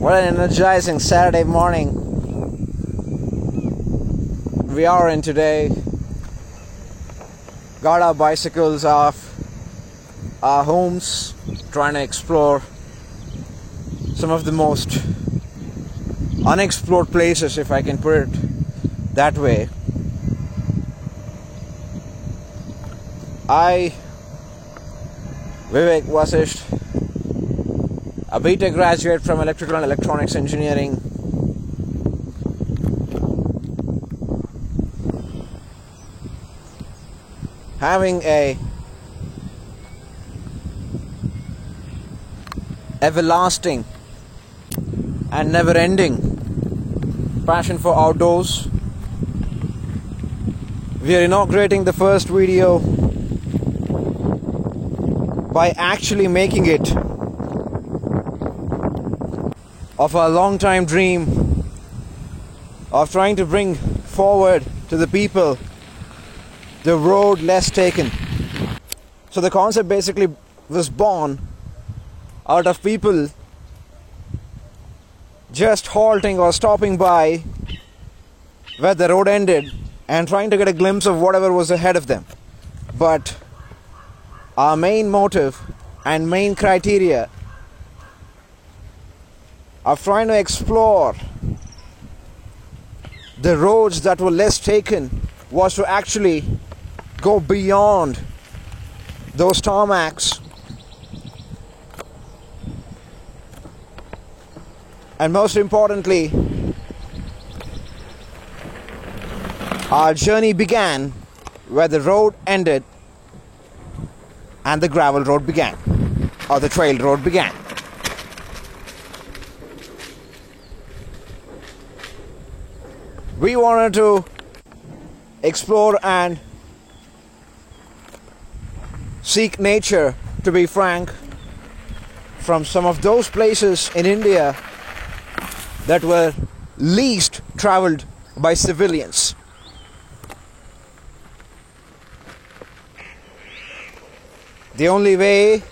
What an energizing Saturday morning we are in today. Got our bicycles off our homes, trying to explore some of the most unexplored places, if I can put it that way. Vivek Vasisht, a BTech graduate from Electrical and Electronics Engineering, having a everlasting and never-ending passion for outdoors. We are inaugurating the first video by actually making it of our long-time dream of trying to bring forward to the people the road less taken. So the concept basically was born out of people just halting or stopping by where the road ended and trying to get a glimpse of whatever was ahead of them. But our main motive and main criteria of trying to explore the roads that were less taken was to actually go beyond those tarmacs and, most importantly, our journey began where the road ended and the gravel road began, or the trail road began. We wanted to explore and seek nature, to be frank, from some of those places in India that were least traveled by civilians. The only way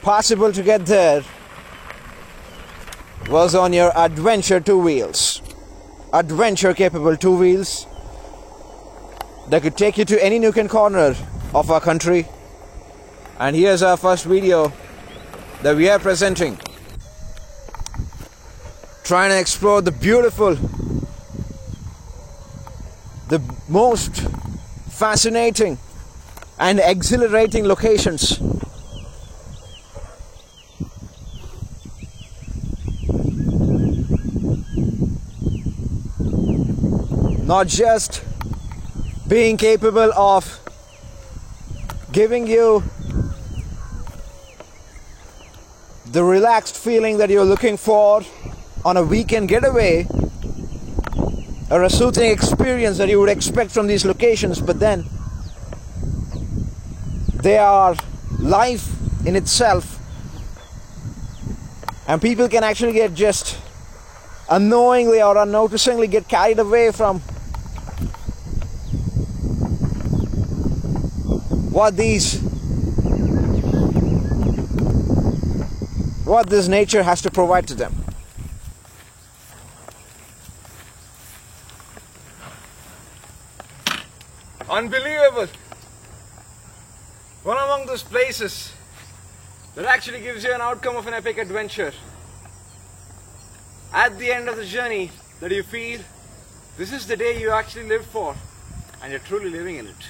possible to get there was on your adventure two wheels. Adventure capable two wheels that could take you to any nook and corner of our country. And here's our first video that we are presenting, trying to explore the beautiful, the most fascinating and exhilarating locations not just being capable of giving you the relaxed feeling that you're looking for on a weekend getaway or a soothing experience that you would expect from these locations, but then they are life in itself, and people can actually get just unknowingly or unnoticingly get carried away from what this nature has to provide to them. Unbelievable. One among those places that actually gives you an outcome of an epic adventure. At the end of the journey that you feel this is the day you actually lived for and you're truly living in it.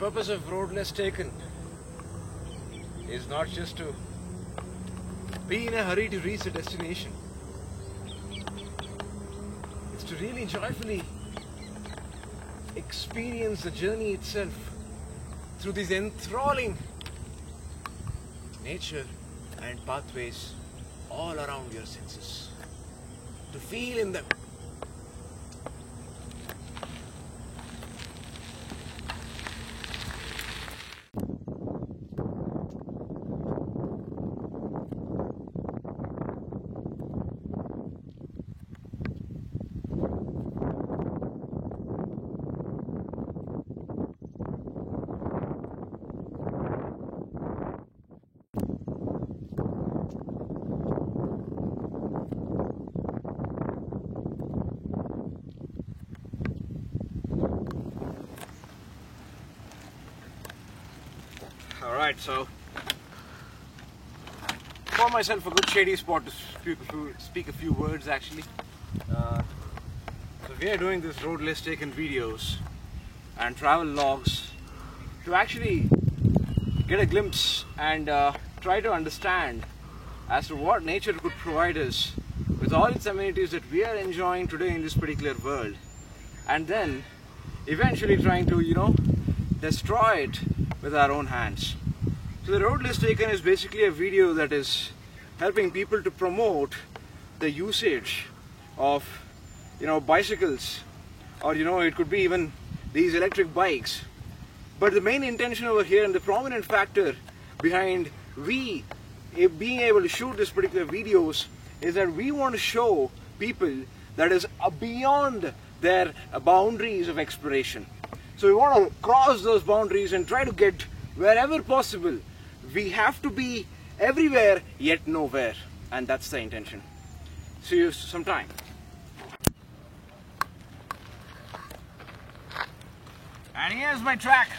purpose of Road Less Taken is not just to be in a hurry to reach a destination. It's to really joyfully experience the journey itself through these enthralling nature and pathways all around your senses. To feel in them. Alright, so found myself a good shady spot to speak a few words actually. So we are doing this Road Less Taken videos and travel logs to actually get a glimpse and try to understand as to what nature could provide us with all its amenities that we are enjoying today in this particular world, and then eventually trying to, destroy it with our own hands. So the Road Less Taken is basically a video that is helping people to promote the usage of bicycles, or it could be even these electric bikes. But the main intention over here and the prominent factor behind we being able to shoot this particular videos is that we want to show people that is beyond their boundaries of exploration. So we want to cross those boundaries and try to get wherever possible. We have to be everywhere yet nowhere, and that's the intention. See you sometime. And here's my track.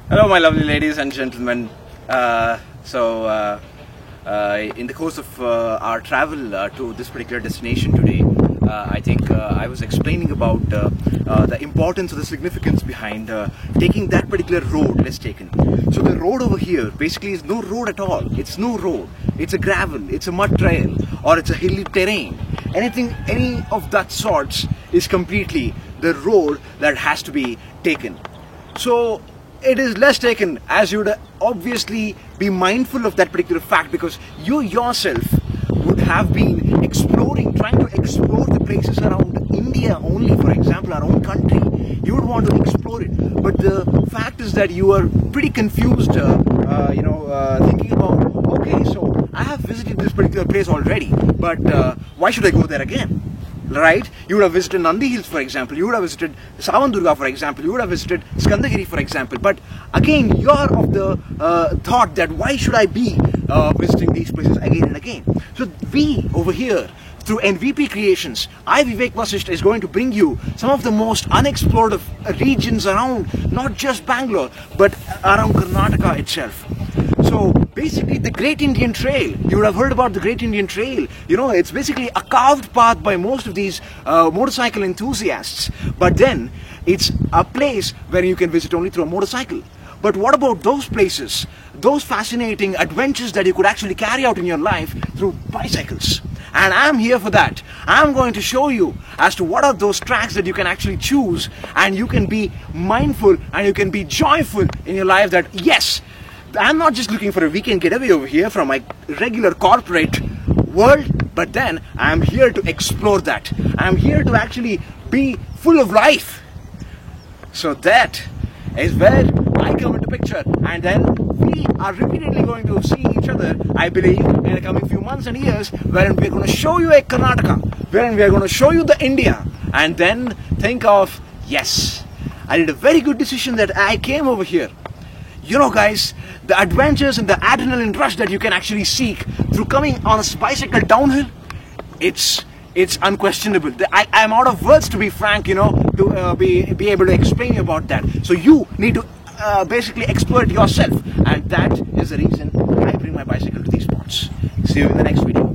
Hello my lovely ladies and gentlemen. In the course of our travel to this particular destination today, I think I was explaining about the importance or the significance behind taking that particular road less taken. So the road over here basically is no road at all. It's no road. It's a gravel, it's a mud trail, or it's a hilly terrain. Any of that sorts is completely the road that has to be taken. So it is less taken, as you would obviously be mindful of that particular fact, because you yourself would have been trying to explore the places around India only, for example, our own country. You would want to explore it, but the fact is that you are pretty confused, thinking about, okay, so I have visited this particular place already, but why should I go there again? Right? You would have visited Nandi Hills, for example. You would have visited Savandurga, for example. You would have visited Skandagiri, for example. But again, you are of the thought that why should I be visiting these places again and again? So we over here, through NVP Creations, I, Vivek Vasisht, is going to bring you some of the most unexplored regions around, not just Bangalore, but around Karnataka itself. So basically the Great Indian Trail, you would have heard about the Great Indian Trail. It's basically a carved path by most of these motorcycle enthusiasts. But then it's a place where you can visit only through a motorcycle. But what about those places, those fascinating adventures that you could actually carry out in your life through bicycles? And I'm here for that. I'm going to show you as to what are those tracks that you can actually choose, and you can be mindful and you can be joyful in your life that yes, I'm not just looking for a weekend getaway over here from my regular corporate world, but then I'm here to explore that. I'm here to actually be full of life. So that is where I come into picture, and then we are repeatedly going to see each other, I believe, in the coming few months and years, wherein we're going to show you a Karnataka, wherein we're going to show you the India, and then think of, yes, I did a very good decision that I came over here. You know guys, the adventures and the adrenaline rush that you can actually seek through coming on a bicycle downhill, it's unquestionable. I'm out of words, to be frank, to be able to explain you about that. So you need to basically explore it yourself, and that is the reason I bring my bicycle to these spots. See you in the next video.